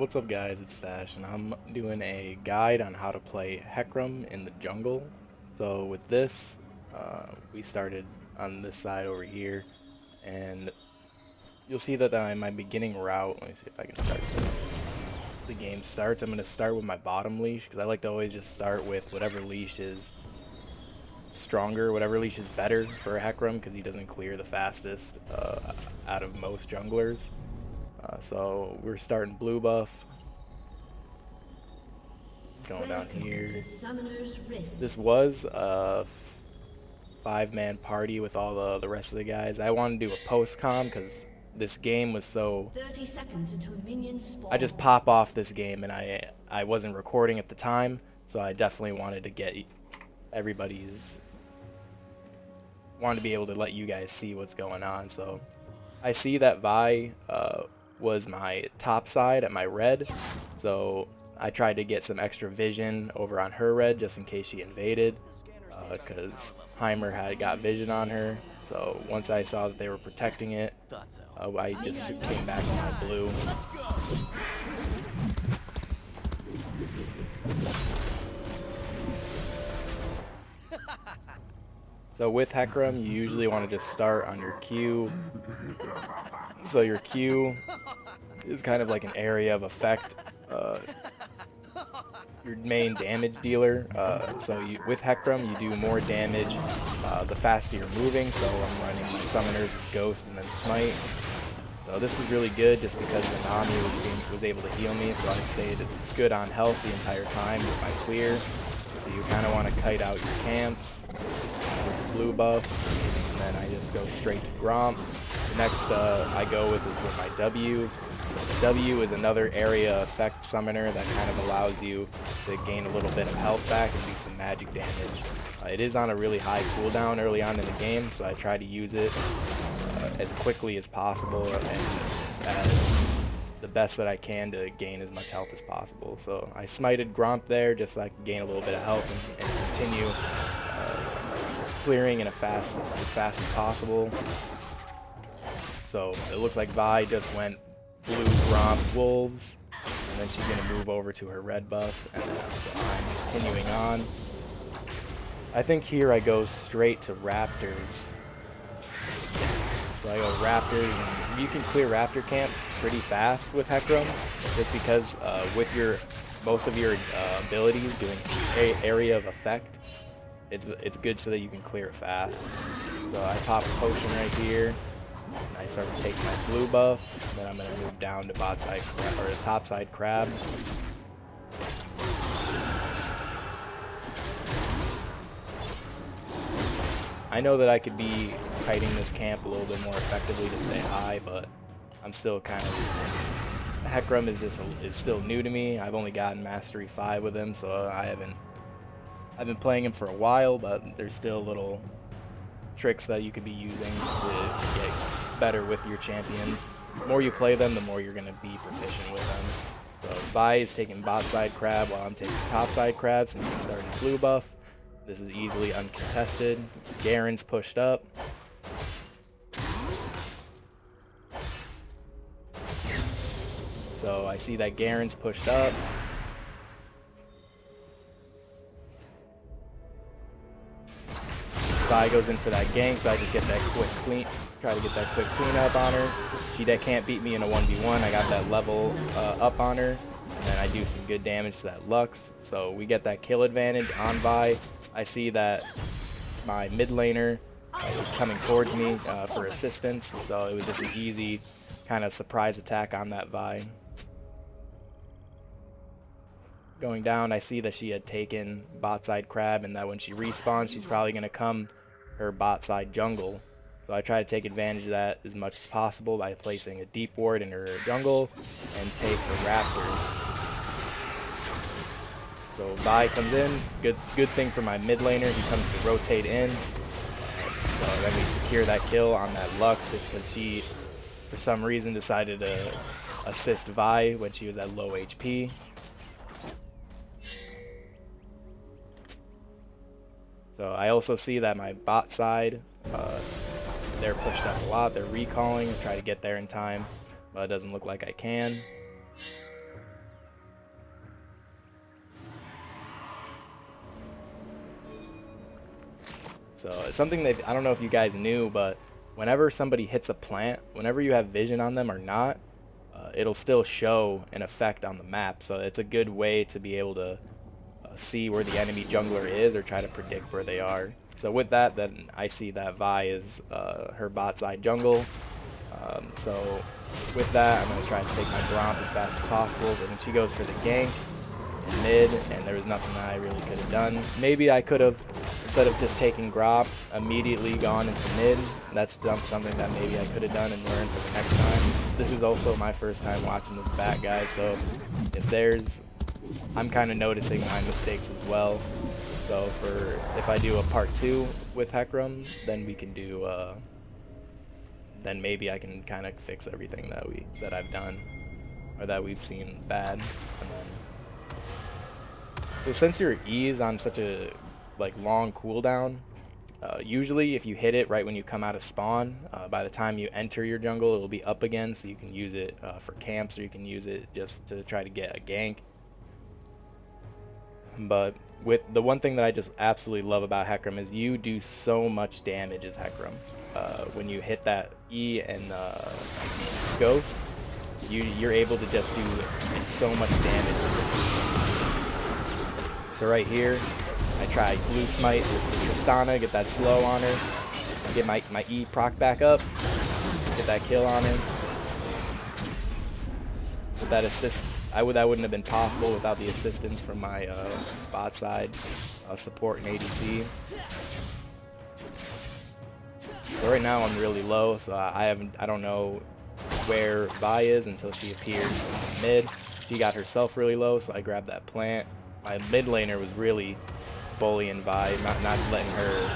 What's up guys, it's Stash and I'm doing a guide on how to play Hecarim in the jungle. So with this, we started on this side over here and you'll see that my beginning route, let me see if I can start so the game starts. I'm going to start with my bottom leash because I like to always just start with whatever leash is stronger, whatever leash is better for a Hecarim because he doesn't clear the fastest out of most junglers. So we're starting blue buff. Going down here. This was a 5-man party with all the rest of the guys. I wanted to do a post-com because this game was so... 30 seconds until minions spawn. I just pop off this game and I wasn't recording at the time, so I definitely wanted to get everybody's... wanted to be able to let you guys see what's going on. So I see that Vi was my top side at my red, so I tried to get some extra vision over on her red just in case she invaded, because Heimer had got vision on her. So once I saw that they were protecting it, I just came back on my blue. So with Hecarim, you usually want to just start on your Q. So your Q is kind of like an area of effect. Your main damage dealer. With Hecarim, you do more damage the faster you're moving. So I'm running my Summoner's Ghost and then Smite. So this is really good just because the Nami was able to heal me, so I stayed good on health the entire time with my clear. So you kind of want to kite out your camps with the blue buff, and then I just go straight to Gromp. The next I go with is with my W. The W is another area effect summoner that kind of allows you to gain a little bit of health back and do some magic damage. It is on a really high cooldown early on in the game, so I try to use it as quickly as possible and as the best that I can to gain as much health as possible. So I smited Gromp there just so I could gain a little bit of health and continue clearing as fast as possible. So it looks like Vi just went blue Gromp Wolves, and then she's going to move over to her red buff, and then so I'm continuing on. I think here I go straight to Raptors. So I go Raptors, and you can clear Raptor camp pretty fast with Hecarim, just because with most of your abilities doing area of effect, it's good so that you can clear it fast. So I pop a potion right here. And I start to take my blue buff, then I'm going to move down to bot side or the top side crab. I know that I could be kiting this camp a little bit more effectively to stay high, but I'm still kind of... Hecarim is still new to me. I've only gotten Mastery 5 with him, so I've been playing him for a while, but there's still little tricks that you could be using to get better with your champions. The more you play them, the more you're going to be proficient with them. So Vi is taking bot side crab while I'm taking top side crab since I'm starting blue buff. This is easily uncontested. Garen's pushed up. So I see that Garen's pushed up. Vi goes in for that gank, so I just get that try to get that quick clean up on her. She can't beat me in a 1v1. I got that level up on her, and then I do some good damage to that Lux. So we get that kill advantage on Vi. I see that my mid laner was coming towards me for assistance, so it was just an easy kind of surprise attack on that Vi. Going down, I see that she had taken bot side crab, and that when she respawns, she's probably going to come her bot side jungle. So I try to take advantage of that as much as possible by placing a deep ward in her jungle and take her Raptors. So Vi comes in, good thing for my mid laner, he comes to rotate in. So then we secure that kill on that Lux just because she, for some reason, decided to assist Vi when she was at low HP. So I also see that my bot side, they're pushed up a lot. They're recalling, try to get there in time, but it doesn't look like I can. So it's something that I don't know if you guys knew, but whenever somebody hits a plant, whenever you have vision on them or not, it'll still show an effect on the map. So it's a good way to be able to see where the enemy jungler is or try to predict where they are. So with that, then I see that Vi is her bot side jungle. So with that, I'm going to try to take my Gromp as fast as possible. But then she goes for the gank in mid, and there was nothing that I really could have done. Maybe I could have, instead of just taking Gromp, immediately gone into mid. That's something that maybe I could have done and learned for the next time. This is also my first time watching this bat, guys, so I'm kind of noticing my mistakes as well. So if I do a part 2 with Hecarim, then we can do, then maybe I can kind of fix everything that I've done, or that we've seen bad. And then, so since your E is on such a long cooldown, usually if you hit it right when you come out of spawn, by the time you enter your jungle, it'll be up again, so you can use it for camps, or you can use it just to try to get a gank. But with the one thing that I just absolutely love about Hecarim is you do so much damage as Hecarim. When you hit that E and Ghost, you're able to just do so much damage. So right here, I try blue smite with Tristana, get that slow on her, get my E proc back up, get that kill on him. With that assist, that wouldn't have been possible without the assistance from my bot side support and ADC. So right now I'm really low, so I don't know where Vi is until she appears in mid. She got herself really low, so I grabbed that plant. My mid laner was really bullying Vi, not letting her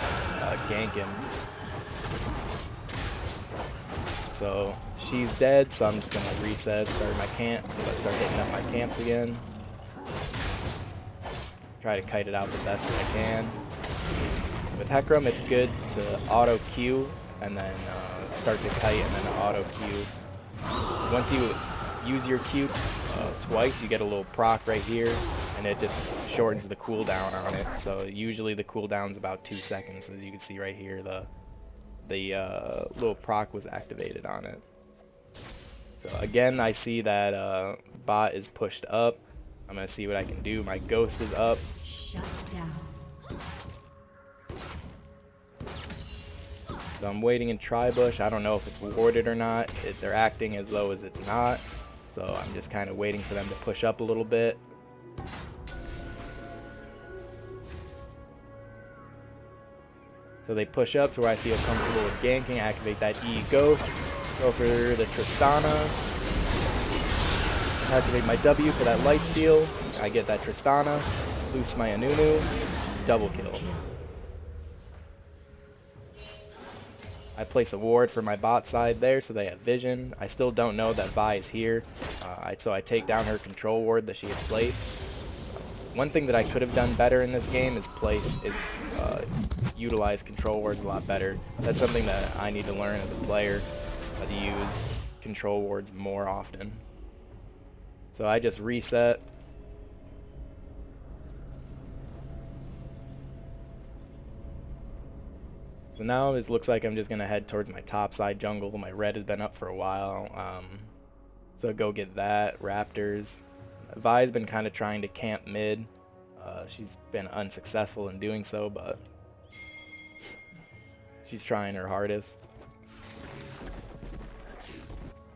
gank him. So she's dead, so I'm just gonna reset, start my camp, start hitting up my camps again. Try to kite it out the best that I can. With Hecarim, it's good to auto Q and then start to kite and then auto Q. Once you use your Q twice, you get a little proc right here, and it just shortens the cooldown on it. So usually the cooldown's about 2 seconds, as you can see right here. The little proc was activated on it. So again, I see that bot is pushed up. I'm gonna see what I can do. My ghost is up. Shut down. So I'm waiting in Tribush. I don't know if it's warded or not. They're acting as though as it's not. So I'm just kind of waiting for them to push up a little bit. So they push up to where I feel comfortable with ganking. Activate that E Ghost. Go for the Tristana. Activate my W for that light steal. I get that Tristana. Boost my Anunu. Double kill. I place a ward for my bot side there so they have vision. I still don't know that Vi is here. So I take down her control ward that she had placed. One thing that I could have done better in this game is utilize control wards a lot better. That's something that I need to learn as a player, to use control wards more often. So I just reset. So now it looks like I'm just going to head towards my top side jungle. My red has been up for a while. So go get that. Raptors. Vi's been kind of trying to camp mid. She's been unsuccessful in doing so, but she's trying her hardest.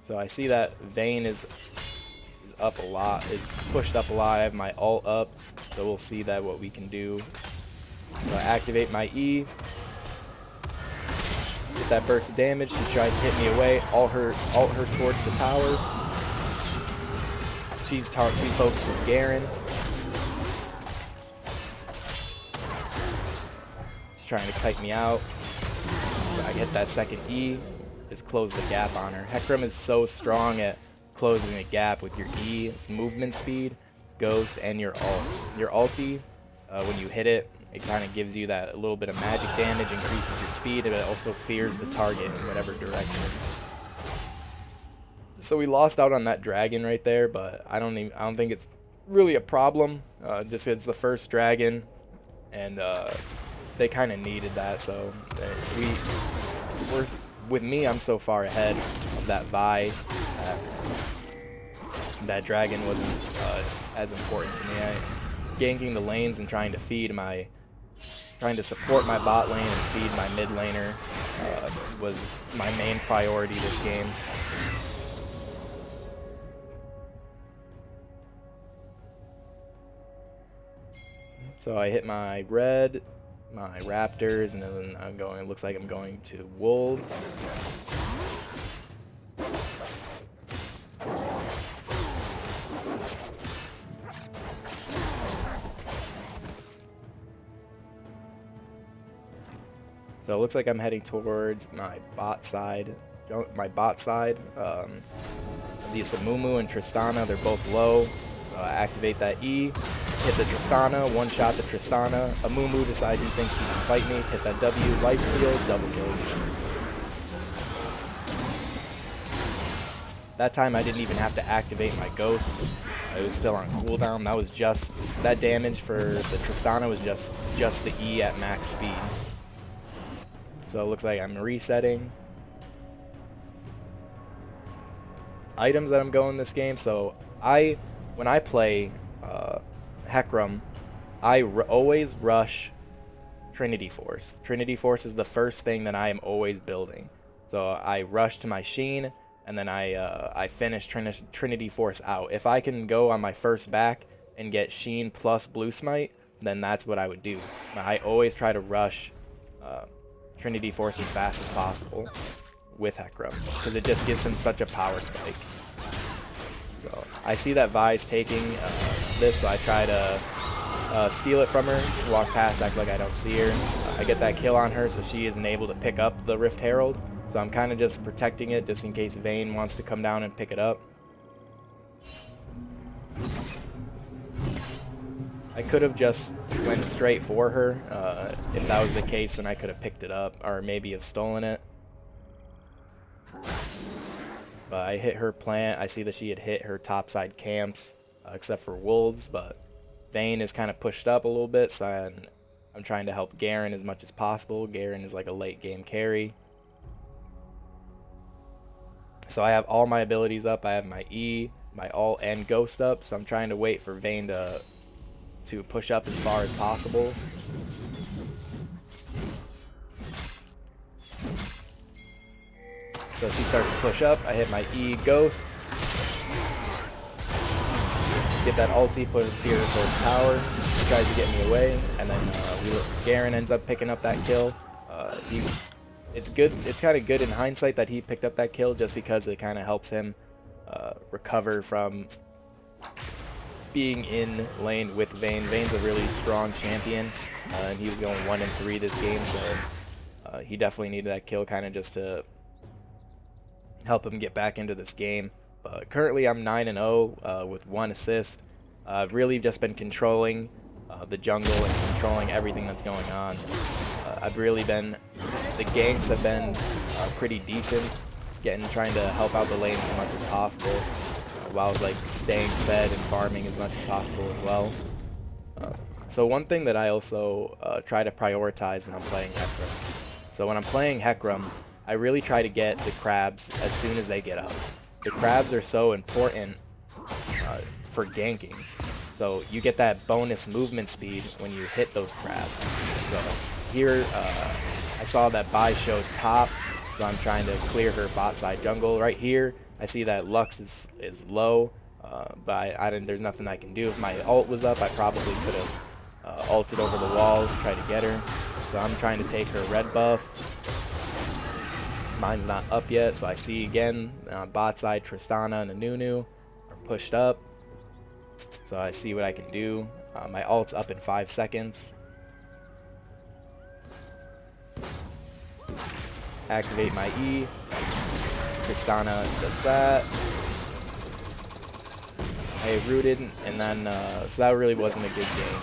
So I see that Vayne is up a lot. It's pushed up a lot. I have my ult up, so we'll see that what we can do. So I activate my E. Get that burst of damage. She tried to hit me away. Ult her towards the tower. She focuses Garen. She's trying to kite me out. I get that second E. Just close the gap on her. Hecarim is so strong at closing a gap with your E, movement speed, ghost, and your ult. Your ulti, when you hit it, it kind of gives you that little bit of magic damage, increases your speed, and it also fears the target in whatever direction. So we lost out on that dragon right there, but I don't think it's really a problem. Just it's the first dragon, and they kind of needed that. So we're with me, I'm so far ahead of that Vi. That dragon wasn't as important to me. Ganking the lanes and trying to support my bot lane and feed my mid laner was my main priority this game. So I hit my red, my raptors, and then I'm going. It looks like I'm going to wolves. So it looks like I'm heading towards my bot side. The Amumu and Tristana, they're both low. Activate that E, hit the Tristana, one shot the Tristana. Amumu decides he thinks he can fight me, hit that W, life steal, double kill. That time I didn't even have to activate my ghost. It was still on cooldown. That damage for the Tristana was just the E at max speed. So it looks like I'm resetting. Items that I'm going this game. So when I play Hecarim, I always rush Trinity Force. Trinity Force is the first thing that I am always building. So I rush to my Sheen, and then I finish Trinity Force out. If I can go on my first back and get Sheen plus Blue Smite, then that's what I would do. I always try to rush Trinity Force as fast as possible with Hecarim, because it just gives him such a power spike. So I see that Vi's taking this, so I try to steal it from her, walk past, act like I don't see her. I get that kill on her, so she isn't able to pick up the Rift Herald. So I'm kind of just protecting it, just in case Vayne wants to come down and pick it up. I could have just went straight for her. If that was the case, then I could have picked it up, or maybe have stolen it. But I hit her plant. I see that she had hit her topside camps, except for wolves. But Vayne is kind of pushed up a little bit, so I'm trying to help Garen as much as possible. Garen is like a late game carry. So I have all my abilities up. I have my E, my ult, and Ghost up. So I'm trying to wait for Vayne to push up as far as possible. So she starts to push up. I hit my E, Ghost. Get that ulti, put it here towards tower. He tries to get me away, and then Garen ends up picking up that kill. It's good. It's kind of good in hindsight that he picked up that kill, just because it kind of helps him recover from being in lane with Vayne. Vayne's a really strong champion, and he was going 1-3 this game, so he definitely needed that kill, kind of just to help him get back into this game. Currently, I'm 9-0 with 1 assist. I've really just been controlling the jungle and controlling everything that's going on. The ganks have been pretty decent, trying to help out the lane as much as possible, while like staying fed and farming as much as possible as well. So one thing that I also try to prioritize when I'm playing Hecarim. So when I'm playing Hecarim, I really try to get the crabs as soon as they get up. The crabs are so important for ganking. So you get that bonus movement speed when you hit those crabs. So here, I saw that Vi showed top, so I'm trying to clear her bot side jungle. Right here, I see that Lux is low, but there's nothing I can do. If my ult was up, I probably could have ulted over the walls, try to get her. So I'm trying to take her red buff. Mine's not up yet, so I see again bot side Tristana and Nunu are pushed up. So I see what I can do. My ult's up in 5 seconds. Activate my E. Tristana does that. I rooted, and then so that really wasn't a good game,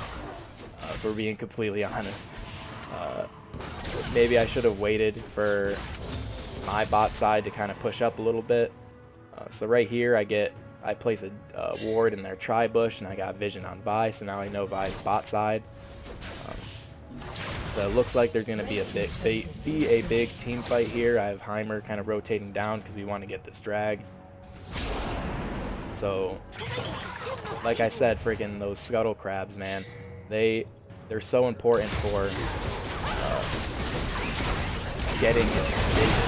if we're being completely honest. Maybe I should have waited for my bot side to kind of push up a little bit. So right here, I place a ward in their tri bush, and I got vision on Vi, so now I know Vi's bot side. So it looks like there's going to be a big team fight here. I have Heimer kind of rotating down because we want to get this drag. So, like I said, freaking those scuttle crabs, man, they're so important for getting vision.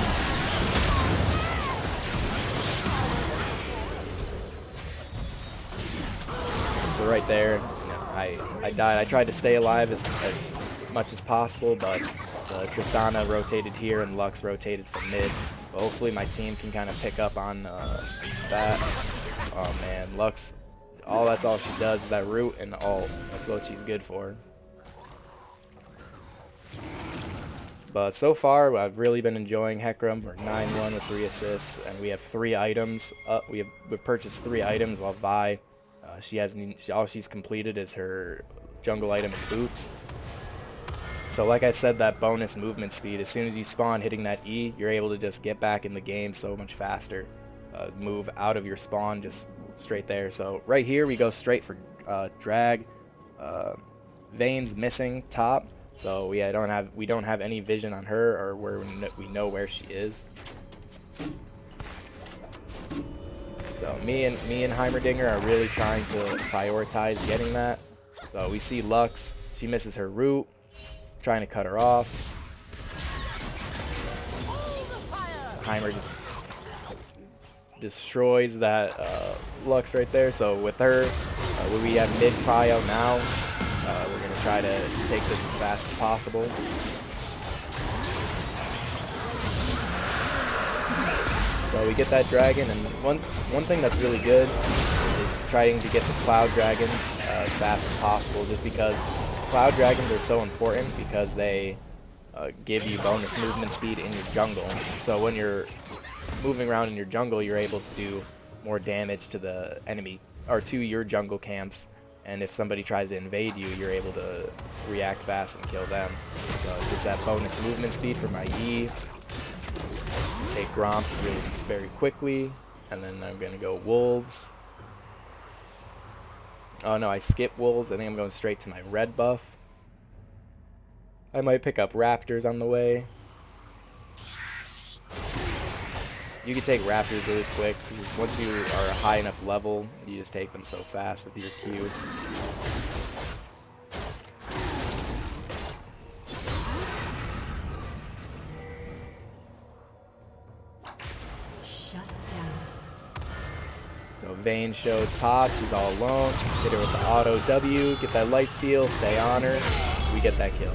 So right there, you know, I died. I tried to stay alive as much as possible, but Tristana rotated here and Lux rotated from mid. But hopefully my team can kind of pick up on that. Oh man, Lux, that's all she does is that root and ult. That's what she's good for. But so far, I've really been enjoying Hecarim. We're 9-1 with 3 assists, and we have 3 items. We've purchased 3 items, while Vi, all she's completed is her jungle item and boots. So like I said, that bonus movement speed, as soon as you spawn hitting that E, you're able to just get back in the game so much faster. Move out of your spawn just straight there. So right here we go straight for drag. Vayne's missing top, so we don't have any vision on her or where we know where she is. So me and Heimerdinger are really trying to prioritize getting that. So we see Lux, she misses her root, trying to cut her off. Heimer just destroys that Lux right there. So with her, we have mid prio now. We're going to try to take this as fast as possible. So we get that dragon, and one thing that's really good is trying to get the cloud dragons as fast as possible, just because cloud dragons are so important because they give you bonus movement speed in your jungle. So when you're moving around in your jungle, you're able to do more damage to the enemy or to your jungle camps, and if somebody tries to invade you, you're able to react fast and kill them. So it's just that bonus movement speed for my E. Take Gromp really very quickly, and then I'm gonna go Wolves. Oh no, I skipped Wolves. I think I'm going straight to my red buff. I might pick up Raptors on the way. You can take Raptors really quick, because once you are a high enough level, you just take them so fast with your Q. So Vayne showed top, she's all alone. Hit her with the auto W, get that light steal, stay on her. We get that kill.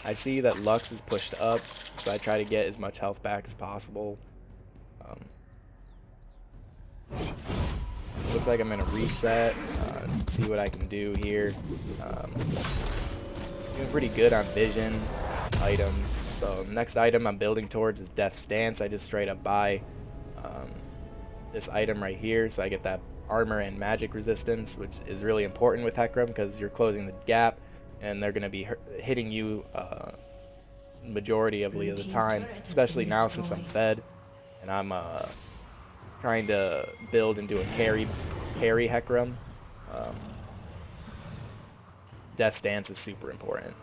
I see that Lux is pushed up, so I try to get as much health back as possible. Looks like I'm gonna reset, see what I can do here. Doing pretty good on vision items. So next item I'm building towards is Death's Dance. I just straight up buy this item right here, so I get that armor and magic resistance, which is really important with Hecarim because you're closing the gap, and they're going to be hitting you majority of the time, especially now since I'm fed, and I'm trying to build into a carry Hecarim. Death's Dance is super important.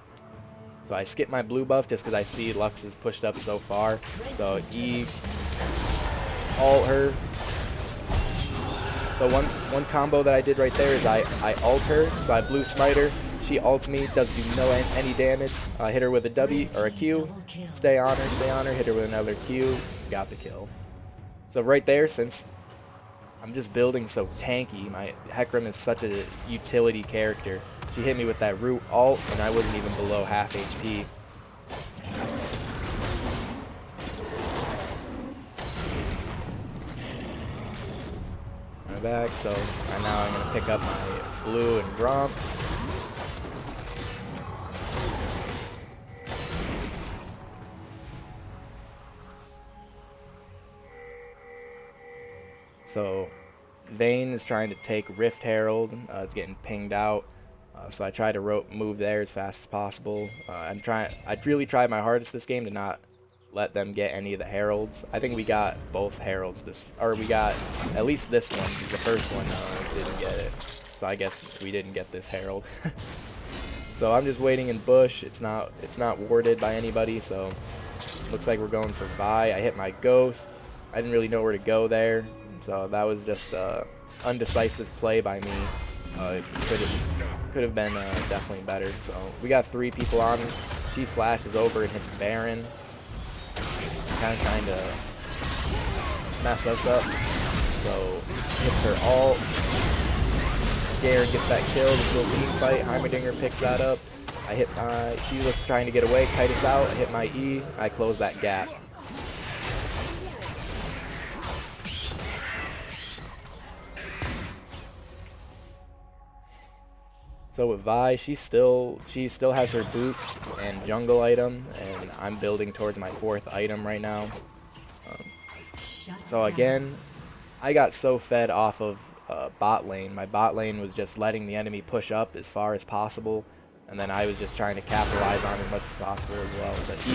So I skip my blue buff just because I see Lux is pushed up so far. So E, ult her. So one combo that I did right there is I ult her, so I blue smite her. She ults me, doesn't do any damage. I hit her with a W or a Q, stay on her, hit her with another Q, got the kill. So right there, since I'm just building so tanky, my Hecarim is such a utility character. She hit me with that root ult, and I wasn't even below half HP. Back, so now I'm gonna pick up my blue and Gromp. So Vayne is trying to take Rift Herald. It's getting pinged out, so I try to move there as fast as possible. I really tried my hardest this game to not let them get any of the heralds. I think we got both heralds we got at least this one. The first one didn't get it. so I guess we didn't get this Herald. So I'm just waiting in bush. It's not warded by anybody, so looks like we're going for Vi. I hit my ghost. I didn't really know where to go there, so that was just undecisive play by me. It could have been definitely better. So we got 3 people on. She flashes over and hits Baron, kind of trying to mess us up. So hits her ult. Garen gets that kill. This little team fight. Heimerdinger picks that up. I hit my. She was trying to get away. Kite us out. I hit my E. I close that gap. So with Vi, she still has her boots and jungle item, and I'm building towards my 4th item right now. So again, I got so fed off of bot lane. My bot lane was just letting the enemy push up as far as possible, and then I was just trying to capitalize on as much as possible as well. But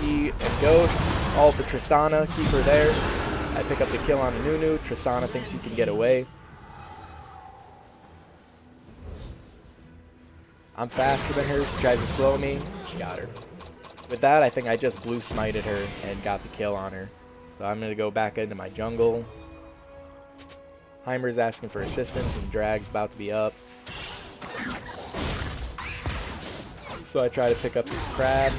E and Ghost, all for Tristana, keep her there. I pick up the kill on the Nunu. Tristana thinks she can get away. I'm faster than her. She tries to slow me. Got her. With that, I think I just blue smited her and got the kill on her. So I'm going to go back into my jungle. Heimer's asking for assistance and Drag's about to be up. So I try to pick up this crab.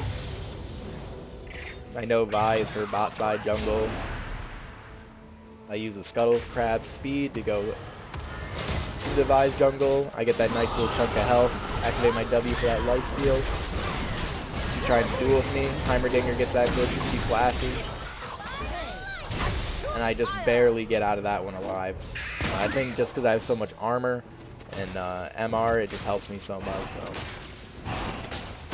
I know Vi is her bot side jungle. I use the Scuttle Crab speed to go to the Vi's jungle. I get that nice little chunk of health. Activate my W for that lifesteal. She's trying to duel with me. Heimerdinger gets that good. She flashes. And I just barely get out of that one alive. I think just because I have so much armor and MR, it just helps me so much. So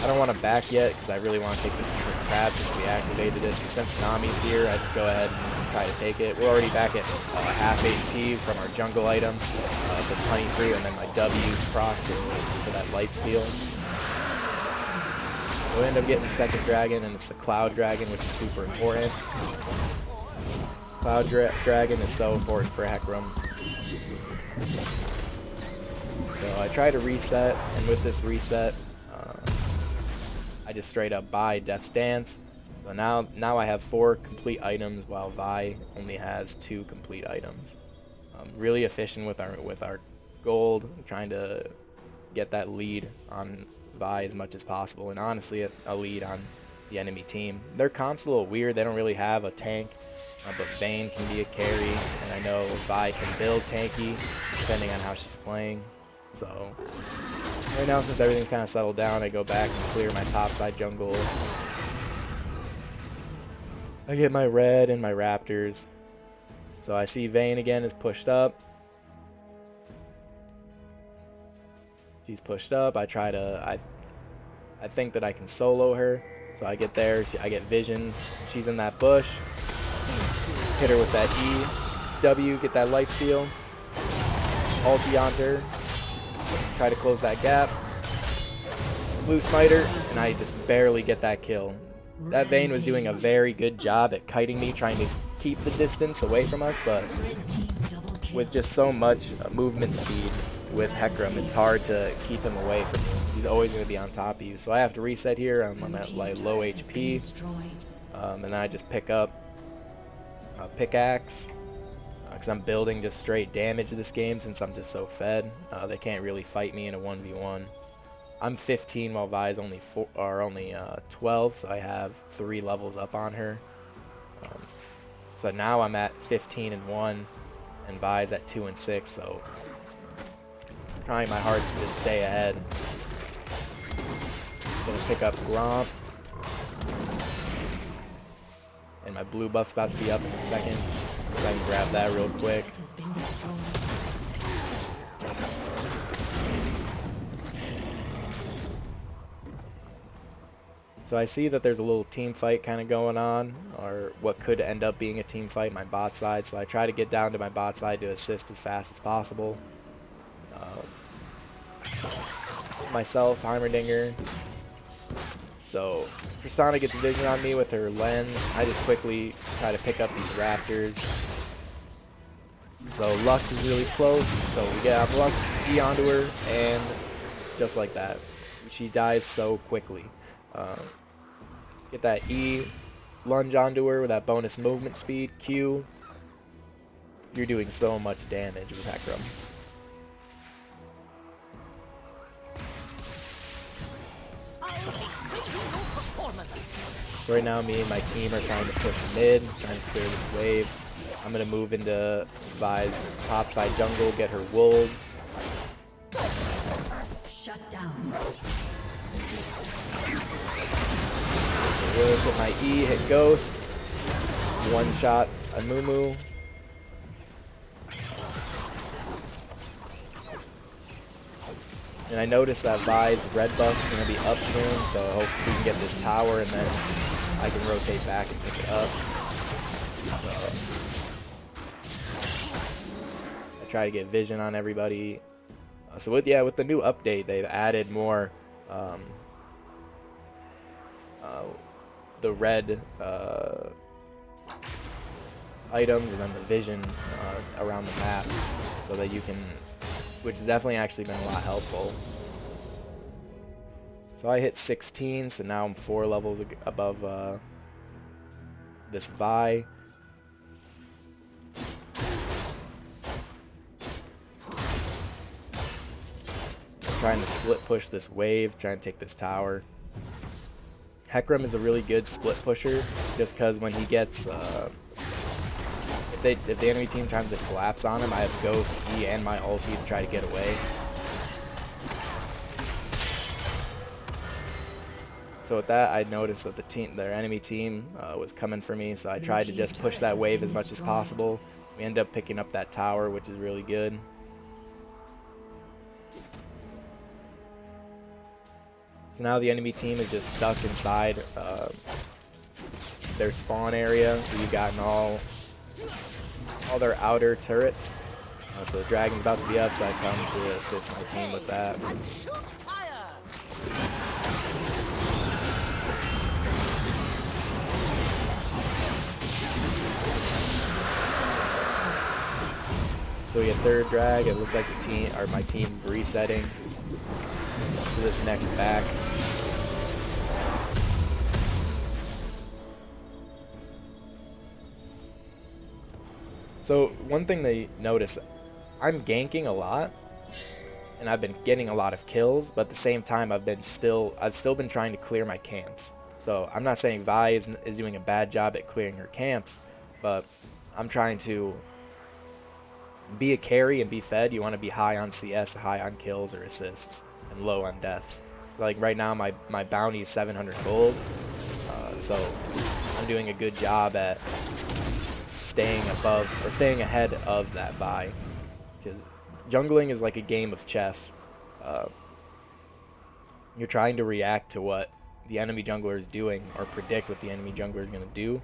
I don't want to back yet because I really want to take this crab since we activated it. Since Nami's here, I just go ahead and try to take it. We're already back at half HP from our jungle item. The 23, and then my W proc for that lifesteal. We'll end up getting the 2nd dragon, and it's the Cloud Dragon, which is super important. Cloud Dragon is so important for Hecarim. So I try to reset, and with this reset, I just straight up buy Death's Dance. So now I have 4 complete items, while Vi only has 2 complete items. Really efficient with our gold, trying to get that lead on Vi as much as possible, and honestly a lead on the enemy team. Their comp's a little weird. They don't really have a tank. But Vayne can be a carry, and I know Vi can build tanky, depending on how she's playing. So, right now, since everything's kind of settled down, I go back and clear my topside jungle. I get my red and my raptors. So I see Vayne again is pushed up. She's pushed up. I try to, I think that I can solo her. So I get there, I get visions. She's in that bush. Hit her with that E, W, get that lifesteal, ulti on her, try to close that gap, blue smiter, and I just barely get that kill. That Vayne was doing a very good job at kiting me, trying to keep the distance away from us, but with just so much movement speed with Hecarim, it's hard to keep him away from you. He's always going to be on top of you. So I have to reset here. I'm at like low HP, and then I just pick up pickaxe because I'm building just straight damage this game since I'm just so fed. They can't really fight me in a 1v1. I'm 15 while Vi's only 12, so I have 3 levels up on her. So now I'm at 15 and 1, and Vi's at 2 and 6. So trying my hardest to just stay ahead. Gonna pick up Gromp. And my blue buff's about to be up in a second. So I can grab that real quick. So I see that there's a little team fight kind of going on, or what could end up being a team fight, my bot side. So I try to get down to my bot side to assist as fast as possible. Myself, Heimerdinger. So Tristana gets vision on me with her lens. I just quickly try to pick up these raptors. So So Lux is really close. So we get our Lux E onto her, and just like that, she dies so quickly. Get that E lunge onto her with that bonus movement speed, Q. You're doing so much damage with Hecarim. So right now me and my team are trying to push mid, trying to clear this wave. I'm going to move into Vi's topside jungle, get her wolves. Shut down. Wolves hit my E, hit Ghost. One shot a Mumu. And I noticed that Vi's red buff is going to be up soon, so I hope we can get this tower and then I can rotate back and pick it up. I try to get vision on everybody. So with the new update, they've added more the red items and then the vision around the map, so that you can, which has definitely actually been a lot helpful. So I hit 16, so now I'm 4 levels above this Vi. Trying to split push this wave, trying to take this tower. Hecarim is a really good split pusher, just because when he gets, if the enemy team tries to collapse on him, I have Ghost, E, and my ulti to try to get away. So with that, I noticed that their enemy team was coming for me, so I tried to just push that wave as much as possible. We ended up picking up that tower, which is really good. So now the enemy team is just stuck inside their spawn area. So you've gotten all their outer turrets. So the dragon's about to be up, so I come to assist my team with that. So we get third drag. It looks like my team's resetting to this next back. So one thing they notice, I'm ganking a lot, and I've been getting a lot of kills, but at the same time I've still been trying to clear my camps. So I'm not saying Vi is doing a bad job at clearing her camps, but I'm trying to be a carry and be fed. You want to be high on CS, high on kills or assists, and low on deaths. Like right now my bounty is 700 gold, so I'm doing a good job at staying ahead of that Vi, because jungling is like a game of chess. You're trying to react to what the enemy jungler is doing or predict what the enemy jungler is going to do.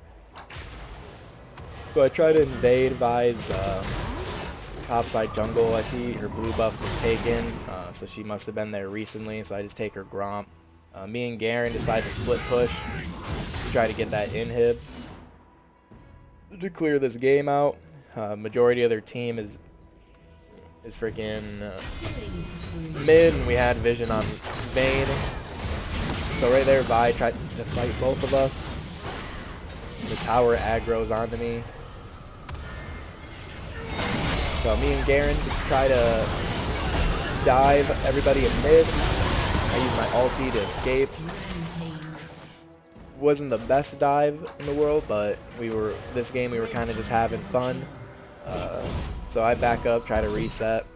So I try to invade Vi's topside jungle. I see her blue buff was taken, so she must have been there recently, so I just take her Gromp. Me and Garen decide to split push to try to get that inhib to clear this game out. Majority of their team is freaking mid, and we had vision on Vayne. So right there, Vi tried to fight both of us. The tower aggro's onto me. So me and Garen just try to dive everybody in mid. I use my ulti to escape. Wasn't the best dive in the world, but this game we were kind of just having fun. So I back up, try to reset.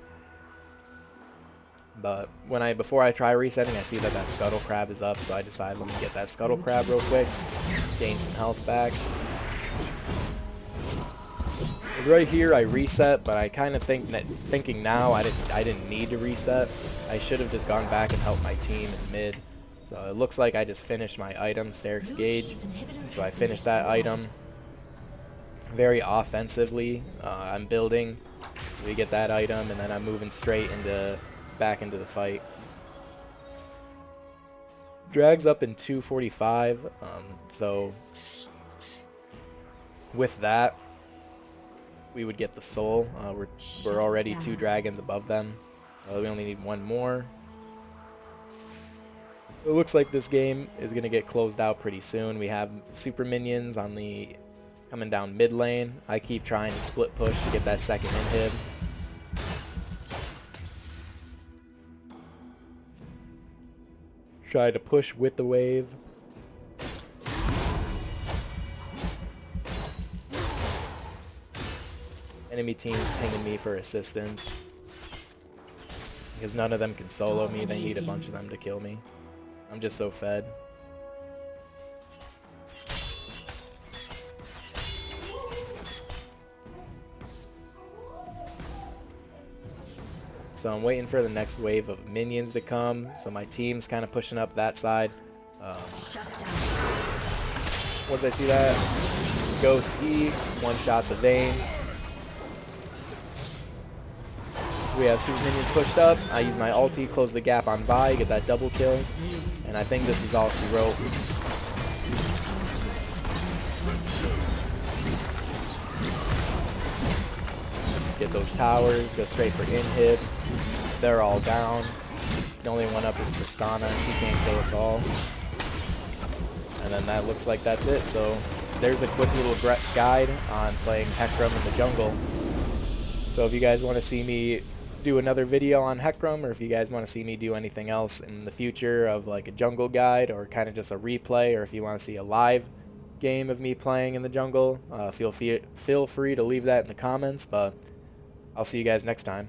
But before I try resetting, I see that scuttle crab is up, so I decide let me get that scuttle crab real quick, gain some health back. Right here I reset, but I kind of thinking now I didn't need to reset. I should have just gone back and helped my team in mid. So it looks like I just finished my item, Seric's Gauge. So I finished that item very offensively. I'm building. We get that item, and then I'm moving straight back into the fight. Drag's up in 245. So with that, we would get the soul. We're already 2 dragons above them. We only need 1 more. It looks like this game is going to get closed out pretty soon. We have super minions on the coming down mid lane. I keep trying to split push to get that second inhib. Try to push with the wave. Enemy team's pinging me for assistance. Because none of them can solo me, they need a bunch of them to kill me. I'm just so fed. So I'm waiting for the next wave of minions to come. So my team's kind of pushing up that side. Once I see that, Ghost E, one shot the Vayne. So we have super minions pushed up. I use my ulti, close the gap on Vi, get that double kill. And I think this is all she wrote. Get those towers, go straight for inhib. They're all down. The only one up is Tristana, she can't kill us all. And then that looks like that's it. So there's a quick little guide on playing Hecarim in the jungle. So if you guys want to see me do another video on Hecarim, or if you guys want to see me do anything else in the future of like a jungle guide or kind of just a replay, or if you want to see a live game of me playing in the jungle, feel free to leave that in the comments, but I'll see you guys next time.